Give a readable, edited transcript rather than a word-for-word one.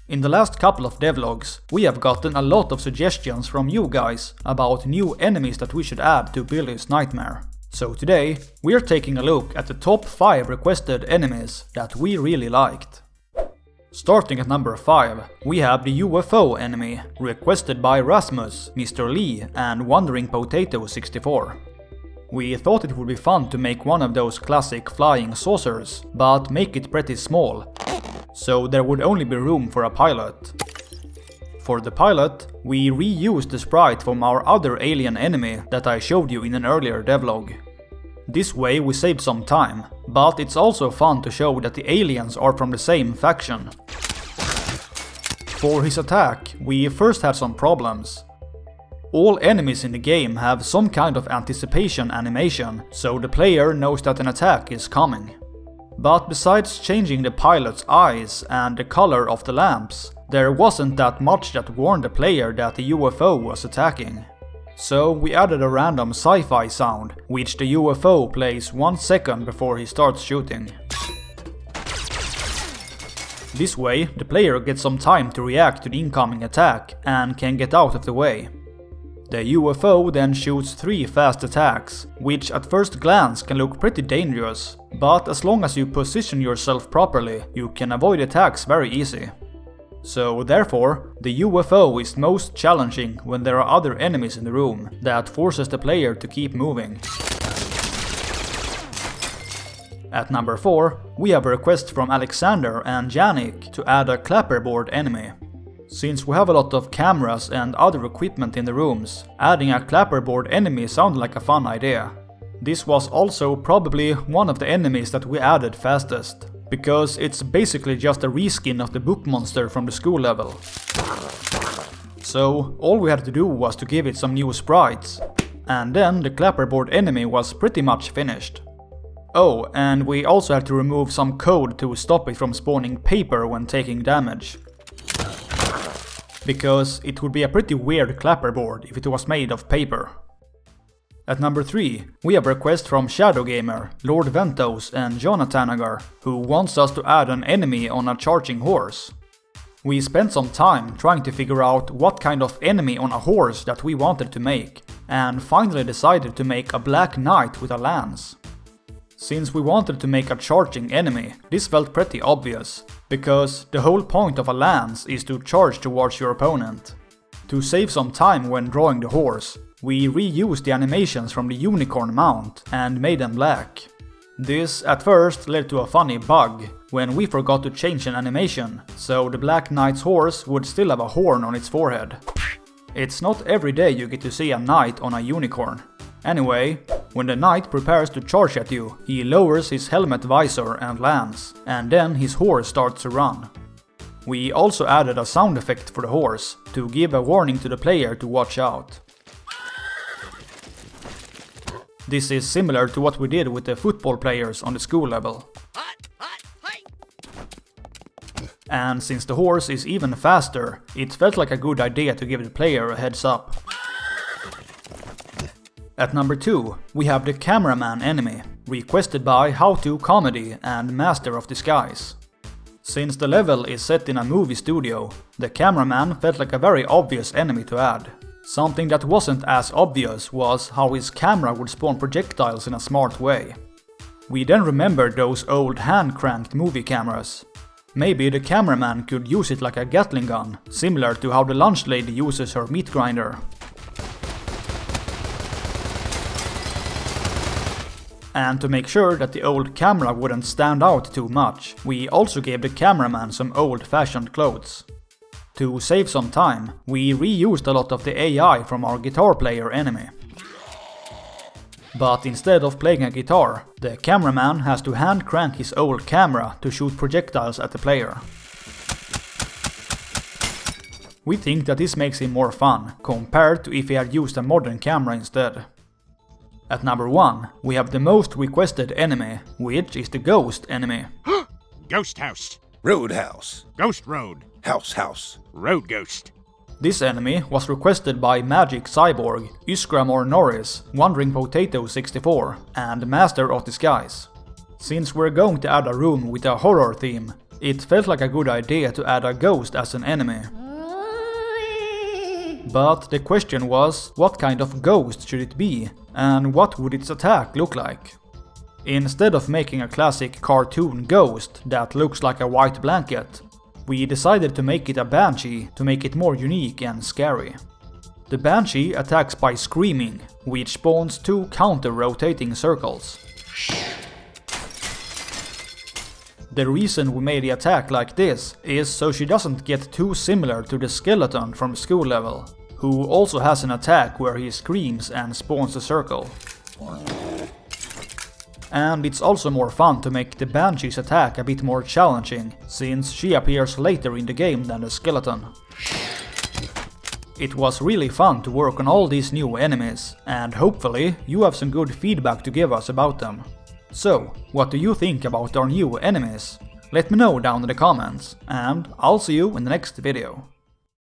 In the last couple of devlogs, we have gotten a lot of suggestions from you guys about new enemies that we should add to Billy's Nightmare. So today, we are taking a look at the top 5 requested enemies that we really liked. Starting at number 5, we have the UFO enemy, requested by Rasmus, Mr Lee and Wandering Potato 64. We thought it would be fun to make one of those classic flying saucers, but make it pretty small, so there would only be room for a pilot. For the pilot, we reused the sprite from our other alien enemy that I showed you in an earlier devlog. This way we saved some time, but it's also fun to show that the aliens are from the same faction. For his attack, we first had some problems. All enemies in the game have some kind of anticipation animation, so the player knows that an attack is coming. But besides changing the pilot's eyes and the color of the lamps, there wasn't that much that warned the player that the UFO was attacking. So we added a random sci-fi sound, which the UFO plays 1 second before he starts shooting. This way, the player gets some time to react to the incoming attack and can get out of the way. The UFO then shoots 3 fast attacks, which at first glance can look pretty dangerous, but as long as you position yourself properly, you can avoid attacks very easy. So therefore, the UFO is most challenging when there are other enemies in the room, that forces the player to keep moving. At number 4, we have a request from Alexander and Yannick to add a Clapperboard enemy. Since we have a lot of cameras and other equipment in the rooms, adding a Clapperboard enemy sounded like a fun idea. This was also probably one of the enemies that we added fastest, because it's basically just a reskin of the book monster from the school level. So all we had to do was to give it some new sprites, and then the Clapperboard enemy was pretty much finished. Oh, and we also had to remove some code to stop it from spawning paper when taking damage. Because it would be a pretty weird Clapperboard if it was made of paper. At number 3, we have a request from Shadowgamer, Lord Ventos and Jonathanagar, who wants us to add an enemy on a charging horse. We spent some time trying to figure out what kind of enemy on a horse that we wanted to make, and finally decided to make a black knight with a lance. Since we wanted to make a charging enemy, this felt pretty obvious, because the whole point of a lance is to charge towards your opponent. To save some time when drawing the horse, we reused the animations from the unicorn mount and made them black. This at first led to a funny bug, when we forgot to change an animation, so the Black Knight's horse would still have a horn on its forehead. It's not every day you get to see a knight on a unicorn. Anyway, when the knight prepares to charge at you, he lowers his helmet visor and lance, and then his horse starts to run. We also added a sound effect for the horse, to give a warning to the player to watch out. This is similar to what we did with the football players on the school level. And since the horse is even faster, it felt like a good idea to give the player a heads up. At number 2, we have the Cameraman enemy, requested by How To Comedy and Master of Disguise. Since the level is set in a movie studio, the Cameraman felt like a very obvious enemy to add. Something that wasn't as obvious was how his camera would spawn projectiles in a smart way. We then remembered those old hand-cranked movie cameras. Maybe the Cameraman could use it like a Gatling gun, similar to how the lunch lady uses her meat grinder. And to make sure that the old camera wouldn't stand out too much, we also gave the Cameraman some old-fashioned clothes. To save some time, we reused a lot of the AI from our guitar player enemy. But instead of playing a guitar, the Cameraman has to hand crank his old camera to shoot projectiles at the player. We think that this makes him more fun, compared to if he had used a modern camera instead. At number 1, we have the most requested enemy, which is the Ghost enemy. Ghost House. Roadhouse. Ghost Road. House. Road Ghost. This enemy was requested by Magic Cyborg, Iskramor Norris, Wandering Potato 64, and Master of Disguise. Since we're going to add a room with a horror theme, It felt like a good idea to add a ghost as an enemy. But the question was, what kind of ghost should it be, and what would its attack look like? Instead of making a classic cartoon ghost that looks like a white blanket, we decided to make it a banshee to make it more unique and scary. The banshee attacks by screaming, which spawns 2 counter-rotating circles. The reason we made the attack like this is so she doesn't get too similar to the skeleton from school level, who also has an attack where he screams and spawns a circle. And it's also more fun to make the banshee's attack a bit more challenging, since she appears later in the game than the skeleton. It was really fun to work on all these new enemies, and hopefully you have some good feedback to give us about them. So, what do you think about our new enemies? Let me know down in the comments, and I'll see you in the next video.